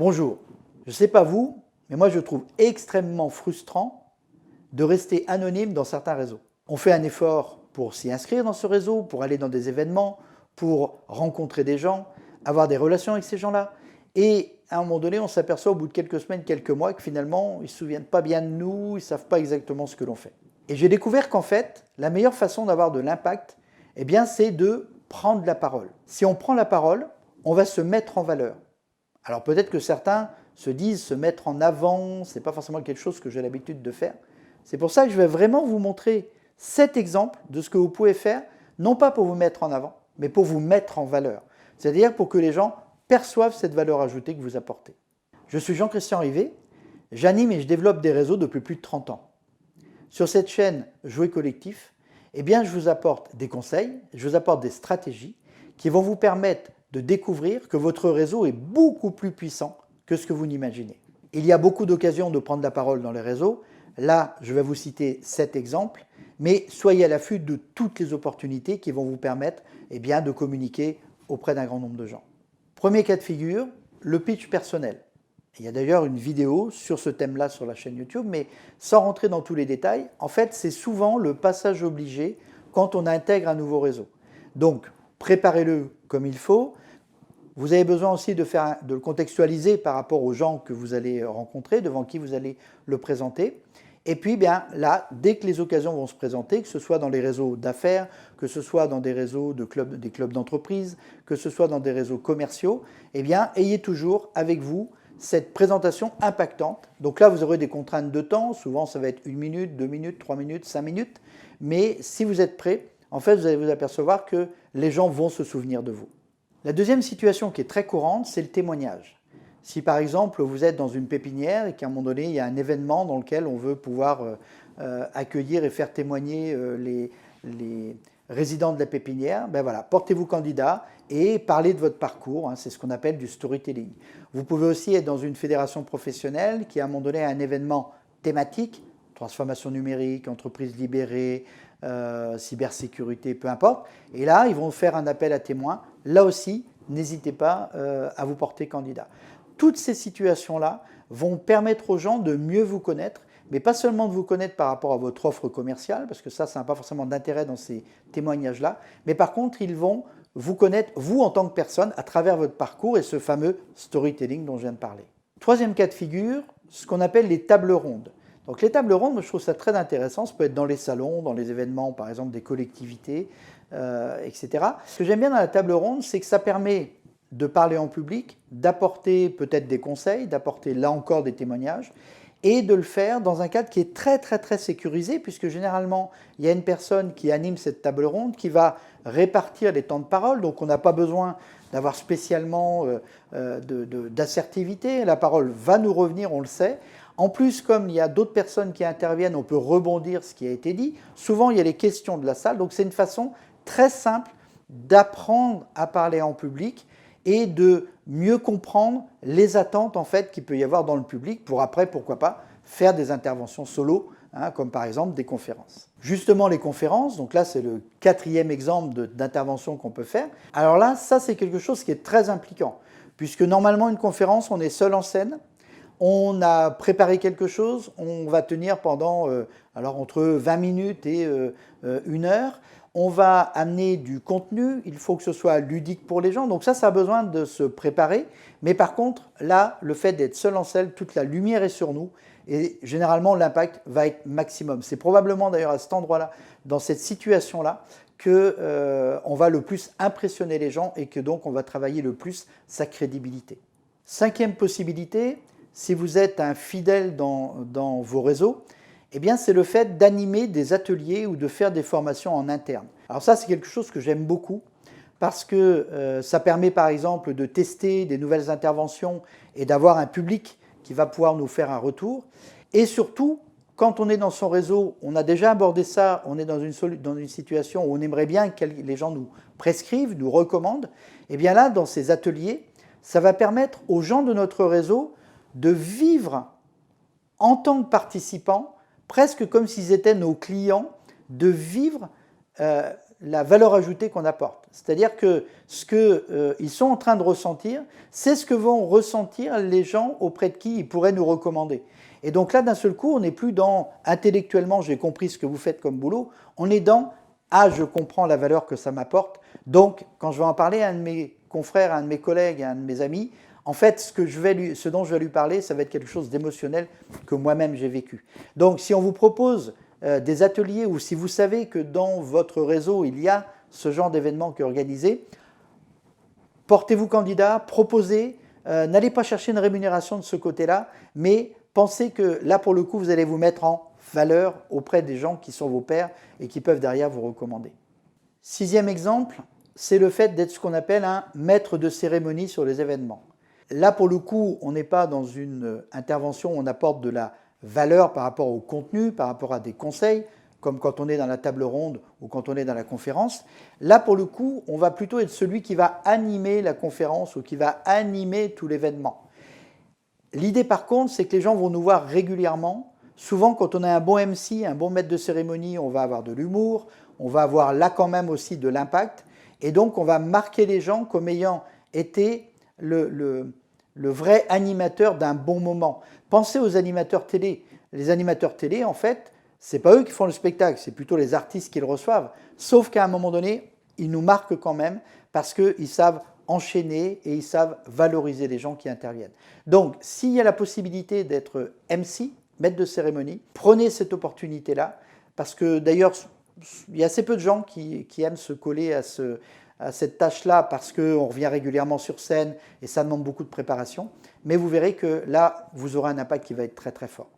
Bonjour, je ne sais pas vous, mais moi je trouve extrêmement frustrant de rester anonyme dans certains réseaux. On fait un effort pour s'y inscrire dans ce réseau, pour aller dans des événements, pour rencontrer des gens, avoir des relations avec ces gens-là. Et à un moment donné, on s'aperçoit au bout de quelques semaines, quelques mois, que finalement, ils ne se souviennent pas bien de nous, ils ne savent pas exactement ce que l'on fait. Et j'ai découvert qu'en fait, la meilleure façon d'avoir de l'impact, c'est de prendre la parole. Si on prend la parole, on va se mettre en valeur. Alors peut-être que certains se disent se mettre en avant, ce n'est pas forcément quelque chose que j'ai l'habitude de faire. C'est pour ça que je vais vraiment vous montrer 7 exemples de ce que vous pouvez faire, non pas pour vous mettre en avant, mais pour vous mettre en valeur. C'est-à-dire pour que les gens perçoivent cette valeur ajoutée que vous apportez. Je suis Jean-Christian Rivet, j'anime et je développe des réseaux depuis plus de 30 ans. Sur cette chaîne Jouer Collectif, je vous apporte des conseils, je vous apporte des stratégies qui vont vous permettre de découvrir que votre réseau est beaucoup plus puissant que ce que vous n'imaginez. Il y a beaucoup d'occasions de prendre la parole dans les réseaux. Là, je vais vous citer 7 exemples, mais soyez à l'affût de toutes les opportunités qui vont vous permettre de communiquer auprès d'un grand nombre de gens. Premier cas de figure, le pitch personnel. Il y a d'ailleurs une vidéo sur ce thème-là sur la chaîne YouTube, mais sans rentrer dans tous les détails, en fait, c'est souvent le passage obligé quand on intègre un nouveau réseau. Donc, préparez-le comme il faut. Vous avez besoin aussi de le contextualiser par rapport aux gens que vous allez rencontrer, devant qui vous allez le présenter. Et puis là, dès que les occasions vont se présenter, que ce soit dans les réseaux d'affaires, que ce soit dans des réseaux des clubs d'entreprise, que ce soit dans des réseaux commerciaux, ayez toujours avec vous cette présentation impactante. Donc là, vous aurez des contraintes de temps. Souvent, ça va être 1 minute, 2 minutes, 3 minutes, 5 minutes. Mais si vous êtes prêt, en fait, vous allez vous apercevoir que les gens vont se souvenir de vous. La deuxième situation qui est très courante, c'est le témoignage. Si par exemple vous êtes dans une pépinière et qu'à un moment donné il y a un événement dans lequel on veut pouvoir accueillir et faire témoigner les résidents de la pépinière, portez-vous candidat et parlez de votre parcours, c'est ce qu'on appelle du storytelling. Vous pouvez aussi être dans une fédération professionnelle qui à un moment donné a un événement thématique, transformation numérique, entreprise libérée, cybersécurité, peu importe. Et là, ils vont faire un appel à témoins. Là aussi, n'hésitez pas à vous porter candidat. Toutes ces situations-là vont permettre aux gens de mieux vous connaître, mais pas seulement de vous connaître par rapport à votre offre commerciale, parce que ça n'a pas forcément d'intérêt dans ces témoignages-là, mais par contre, ils vont vous connaître, vous en tant que personne, à travers votre parcours et ce fameux storytelling dont je viens de parler. Troisième cas de figure, ce qu'on appelle les tables rondes. Donc les tables rondes, je trouve ça très intéressant, ça peut être dans les salons, dans les événements, par exemple des collectivités, etc. Ce que j'aime bien dans la table ronde, c'est que ça permet de parler en public, d'apporter peut-être des conseils, d'apporter là encore des témoignages, et de le faire dans un cadre qui est très très très sécurisé, puisque généralement, il y a une personne qui anime cette table ronde, qui va répartir les temps de parole, donc on n'a pas besoin d'avoir spécialement d'assertivité, la parole va nous revenir, on le sait. En plus, comme il y a d'autres personnes qui interviennent, on peut rebondir ce qui a été dit. Souvent, il y a les questions de la salle, donc c'est une façon très simple d'apprendre à parler en public et de mieux comprendre les attentes en fait qu'il peut y avoir dans le public pour après, pourquoi pas, faire des interventions solo, comme par exemple des conférences. Justement les conférences, donc là c'est le 4e exemple d'intervention qu'on peut faire. Alors là, ça c'est quelque chose qui est très impliquant, puisque normalement une conférence, on est seul en scène, on a préparé quelque chose, on va tenir pendant entre 20 minutes et 1 heure. On va amener du contenu, il faut que ce soit ludique pour les gens. Donc ça a besoin de se préparer. Mais par contre, là, le fait d'être seul en scène, toute la lumière est sur nous. Et généralement, l'impact va être maximum. C'est probablement d'ailleurs à cet endroit-là, dans cette situation-là, qu'on va le plus impressionner les gens et que donc on va travailler le plus sa crédibilité. 5e possibilité, si vous êtes un fidèle dans vos réseaux, c'est le fait d'animer des ateliers ou de faire des formations en interne. Alors ça, c'est quelque chose que j'aime beaucoup parce que ça permet par exemple de tester des nouvelles interventions et d'avoir un public qui va pouvoir nous faire un retour. Et surtout, quand on est dans son réseau, on a déjà abordé ça, on est dans une situation où on aimerait bien que les gens nous prescrivent, nous recommandent. Là, dans ces ateliers, ça va permettre aux gens de notre réseau de vivre en tant que participants presque comme s'ils étaient nos clients, de vivre la valeur ajoutée qu'on apporte. C'est-à-dire que ce qu'ils sont en train de ressentir, c'est ce que vont ressentir les gens auprès de qui ils pourraient nous recommander. Et donc là, d'un seul coup, on n'est plus dans « intellectuellement, j'ai compris ce que vous faites comme boulot », on est dans « ah, je comprends la valeur que ça m'apporte ». Donc, quand je vais en parler à un de mes confrères, à un de mes collègues, à un de mes amis, en fait, ce dont je vais lui parler, ça va être quelque chose d'émotionnel que moi-même j'ai vécu. Donc, si on vous propose des ateliers ou si vous savez que dans votre réseau, il y a ce genre d'événement qui est organisé, portez-vous candidat, proposez, n'allez pas chercher une rémunération de ce côté-là, mais pensez que là, pour le coup, vous allez vous mettre en valeur auprès des gens qui sont vos pairs et qui peuvent derrière vous recommander. 6e exemple, c'est le fait d'être ce qu'on appelle un maître de cérémonie sur les événements. Là, pour le coup, on n'est pas dans une intervention où on apporte de la valeur par rapport au contenu, par rapport à des conseils, comme quand on est dans la table ronde ou quand on est dans la conférence. Là, pour le coup, on va plutôt être celui qui va animer la conférence ou qui va animer tout l'événement. L'idée, par contre, c'est que les gens vont nous voir régulièrement. Souvent, quand on a un bon MC, un bon maître de cérémonie, on va avoir de l'humour, on va avoir là quand même aussi de l'impact. Et donc, on va marquer les gens comme ayant été le vrai animateur d'un bon moment. Pensez aux animateurs télé. Les animateurs télé, en fait, ce n'est pas eux qui font le spectacle, c'est plutôt les artistes qui le reçoivent. Sauf qu'à un moment donné, ils nous marquent quand même parce qu'ils savent enchaîner et ils savent valoriser les gens qui interviennent. Donc, s'il y a la possibilité d'être MC, maître de cérémonie, prenez cette opportunité-là parce que d'ailleurs, il y a assez peu de gens qui aiment se coller à cette tâche-là parce qu'on revient régulièrement sur scène et ça demande beaucoup de préparation. Mais vous verrez que là, vous aurez un impact qui va être très très fort.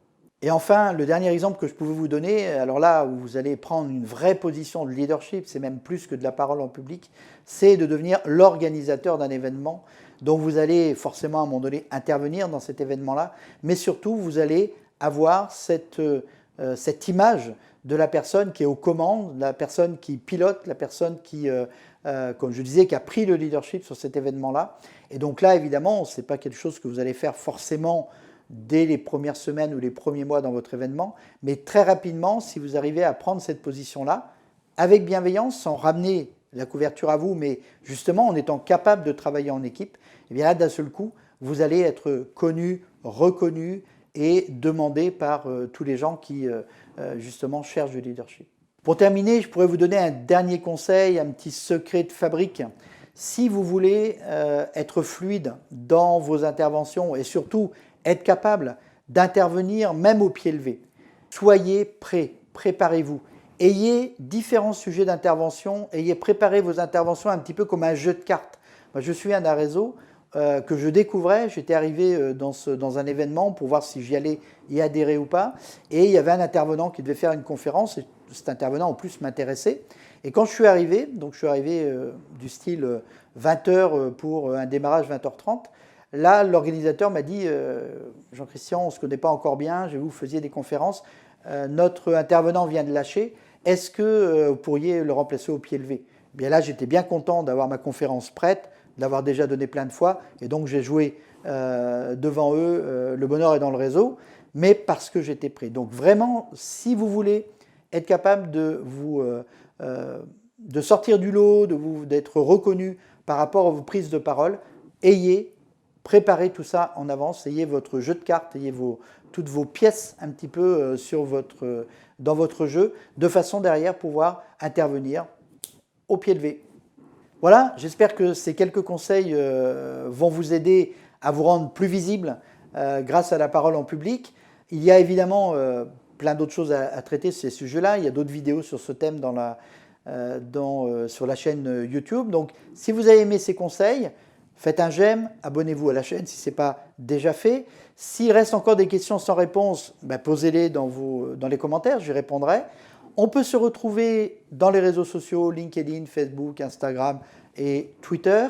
Et enfin, le dernier exemple que je pouvais vous donner, alors là où vous allez prendre une vraie position de leadership, c'est même plus que de la parole en public, c'est de devenir l'organisateur d'un événement dont vous allez forcément à un moment donné intervenir dans cet événement-là, mais surtout vous allez avoir cette image de la personne qui est aux commandes, la personne qui pilote, la personne qui, comme je disais, qui a pris le leadership sur cet événement-là. Et donc là, évidemment, ce n'est pas quelque chose que vous allez faire forcément dès les premières semaines ou les premiers mois dans votre événement, mais très rapidement, si vous arrivez à prendre cette position-là, avec bienveillance, sans ramener la couverture à vous, mais justement en étant capable de travailler en équipe, et bien là, d'un seul coup, vous allez être connu, reconnu et demandé par tous les gens qui, justement, cherchent du leadership. Pour terminer, je pourrais vous donner un dernier conseil, un petit secret de fabrique. Si vous voulez être fluide dans vos interventions et surtout être capable d'intervenir même au pied levé, soyez prêts, préparez-vous. Ayez différents sujets d'intervention, ayez préparé vos interventions un petit peu comme un jeu de cartes. Moi, je suis un réseau que je découvrais, j'étais arrivé dans un événement pour voir si j'y allais y adhérer ou pas, et il y avait un intervenant qui devait faire une conférence, et cet intervenant en plus m'intéressait. Et quand je suis arrivé, donc je suis arrivé du style 20h pour un démarrage 20h30, là l'organisateur m'a dit « Jean-Christian, on ne se connaît pas encore bien, j'ai vu que vous faisiez des conférences, notre intervenant vient de lâcher, est-ce que vous pourriez le remplacer au pied levé ?» Bien là, j'étais bien content d'avoir ma conférence prête, de l'avoir déjà donnée plein de fois, et donc j'ai joué devant eux, le bonheur est dans le réseau, mais parce que j'étais prêt. Donc vraiment, si vous voulez être capable de sortir du lot, d'être reconnu par rapport à vos prises de parole, préparez tout ça en avance, ayez votre jeu de cartes, ayez toutes vos pièces un petit peu dans votre jeu, de façon derrière pouvoir intervenir au pied levé. Voilà, j'espère que ces quelques conseils vont vous aider à vous rendre plus visible grâce à la parole en public. Il y a évidemment plein d'autres choses à traiter sur ces sujets-là. Il y a d'autres vidéos sur ce thème sur la chaîne YouTube. Donc, si vous avez aimé ces conseils, faites un j'aime, abonnez-vous à la chaîne si ce n'est pas déjà fait. S'il reste encore des questions sans réponse, posez-les dans les commentaires, j'y répondrai. On peut se retrouver dans les réseaux sociaux, LinkedIn, Facebook, Instagram et Twitter.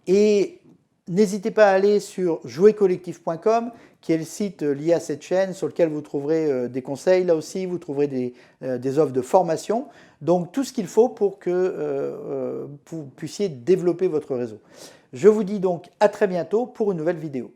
Et n'hésitez pas à aller sur jouercollectif.com, qui est le site lié à cette chaîne, sur lequel vous trouverez des conseils. Là aussi, vous trouverez des offres de formation. Donc, tout ce qu'il faut pour que vous puissiez développer votre réseau. Je vous dis donc à très bientôt pour une nouvelle vidéo.